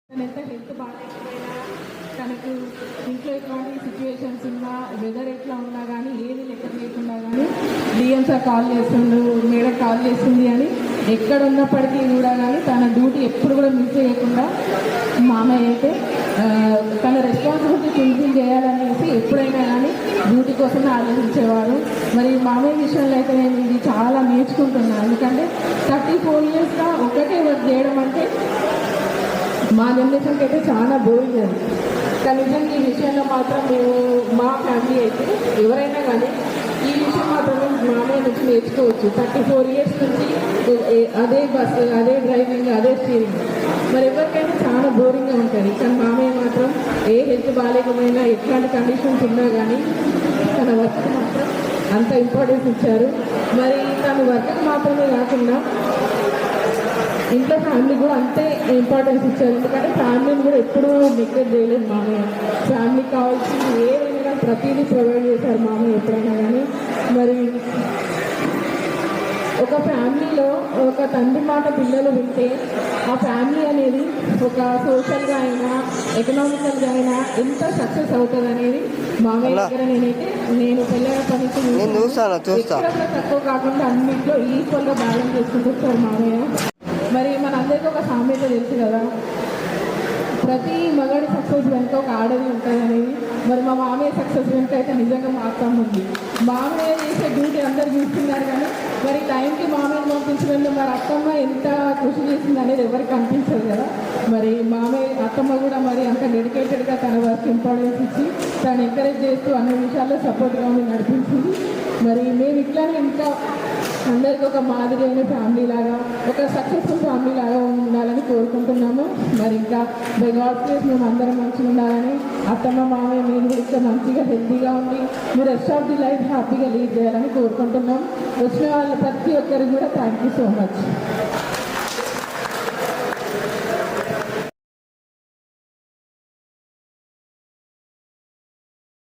తనెంత health బాగాలేకపోయినా తనకు ఇంట్లో ఎటువంటి సిచ్యువేషన్స్ ఉన్నా వెదర్ ఎట్లా ఉన్నా కానీ ఏది లెక్క లేకుండా కానీ డిఎం సార్ కాల్ చేస్తుండు, మేడం కాల్ చేస్తుంది అని ఎక్కడ ఉన్నప్పటికీ కూడా కానీ తన డ్యూటీ ఎప్పుడు కూడా మిస్ చేయకుండా మామయ్య అయితే తన రెస్పాన్సిబిలిటీ ఫుల్ఫిల్ చేయాలనేసి ఎప్పుడైనా కానీ డ్యూటీ కోసమే ఆలోచించేవారు. మరి మామయ్య విషయంలో అయితే నేను ఇది చాలా నేర్చుకుంటున్నాను. ఎందుకంటే 34 yearsగా ఒకటే వర్క్ చేయడం అంటే మా జనరేషన్కి అయితే చాలా బోరింగ్ అది. కానీ నిజంగా ఈ విషయంలో మాత్రం మేము మా ఫ్యామిలీ అయితే ఎవరైనా కానీ ఈ విషయం మాత్రం మామయ్య నుంచి నేర్చుకోవచ్చు. 34 years నుంచి అదే బస్సు, అదే డ్రైవింగ్, అదే స్టీరింగ్. మరి ఎవరికైనా చాలా బోరింగ్గా ఉంటుంది. కానీ మామయ్య మాత్రం ఏ హెల్త్ బాగాలేకపోయినా ఎట్లాంటి కండిషన్స్ ఉన్నా కానీ తన వర్క్ మాత్రం అంత ఇంపార్టెన్స్ ఇచ్చారు. మరి తన వర్క్ మాత్రమే కాకుండా ఇంట్లో ఫ్యామిలీ కూడా అంతే ఇంపార్టెన్స్ ఇచ్చారు. ఎందుకంటే ఫ్యామిలీని కూడా ఎప్పుడూ నెగ్లెక్ట్ చేయలేదు మామయ్య. ఫ్యామిలీకి కావాల్సింది ఏదైనా కానీ ప్రతిదీ ప్రొవైడ్ చేశారు మామయ్య ఎప్పుడైనా కానీ. మరి ఒక ఫ్యామిలీలో ఒక తండ్రి మాట పిల్లలు వింటే ఆ ఫ్యామిలీ అనేది ఒక సోషల్గా అయినా ఎకనామికల్గా అయినా ఎంత సక్సెస్ అవుతుంది అనేది మామయ్య దగ్గర నేను పెళ్ళైన పనికి తక్కువ కాకుండా అన్నింటిలో ఈక్వల్గా బ్యాలెన్స్ చేసుకుంటూ వచ్చారు మామయ్య. మరి మనందరికీ ఒక సామెత తెలుసు కదా, ప్రతి మగాడి సక్సెస్ వెనుక ఒక ఆడది ఉంటుంది అనేది. మరి మా మామయ్య సక్సెస్ వెనుక అయితే నిజంగా మా అత్తమ్మ ఉంది. మామయ్య చేసే డ్యూటీ అందరు చూస్తున్నారు కానీ మరి టైంకి మామయ్యని పంపించడంలో మరి అత్తమ్మ ఎంత కృషి చేసింది అనేది ఎవరికి కనిపించదు కదా. మరి అత్తమ్మ కూడా మరి అంత డెడికేటెడ్గా తన వర్క్ ఇంపార్టెన్స్ ఇచ్చి తను ఎంకరేజ్ చేస్తూ అన్ని విషయాల్లో సపోర్ట్గా ఉండి నడిపించింది. మరి మేము ఇట్లానే ఇంకా అందరికీ ఒక మాదిరి అయిన ఫ్యామిలీ లాగా, ఒక సక్సెస్ఫుల్ ఫ్యామిలీ లాగా ఉండాలని కోరుకుంటున్నాము. మరి ఇంకా బై గాడ్ ప్లేస్ మేము అందరం మంచిగా ఉండాలని, అత్తమ్మ మామయ్య మీరు కూడా ఇంకా మంచిగా హెల్తీగా ఉండి మీరు రెస్ట్ ఆఫ్ ది లైఫ్ హ్యాపీగా లీడ్ చేయాలని కోరుకుంటున్నాం. వచ్చిన వాళ్ళ ప్రతి ఒక్కరికి కూడా థ్యాంక్ యూ సో మచ్.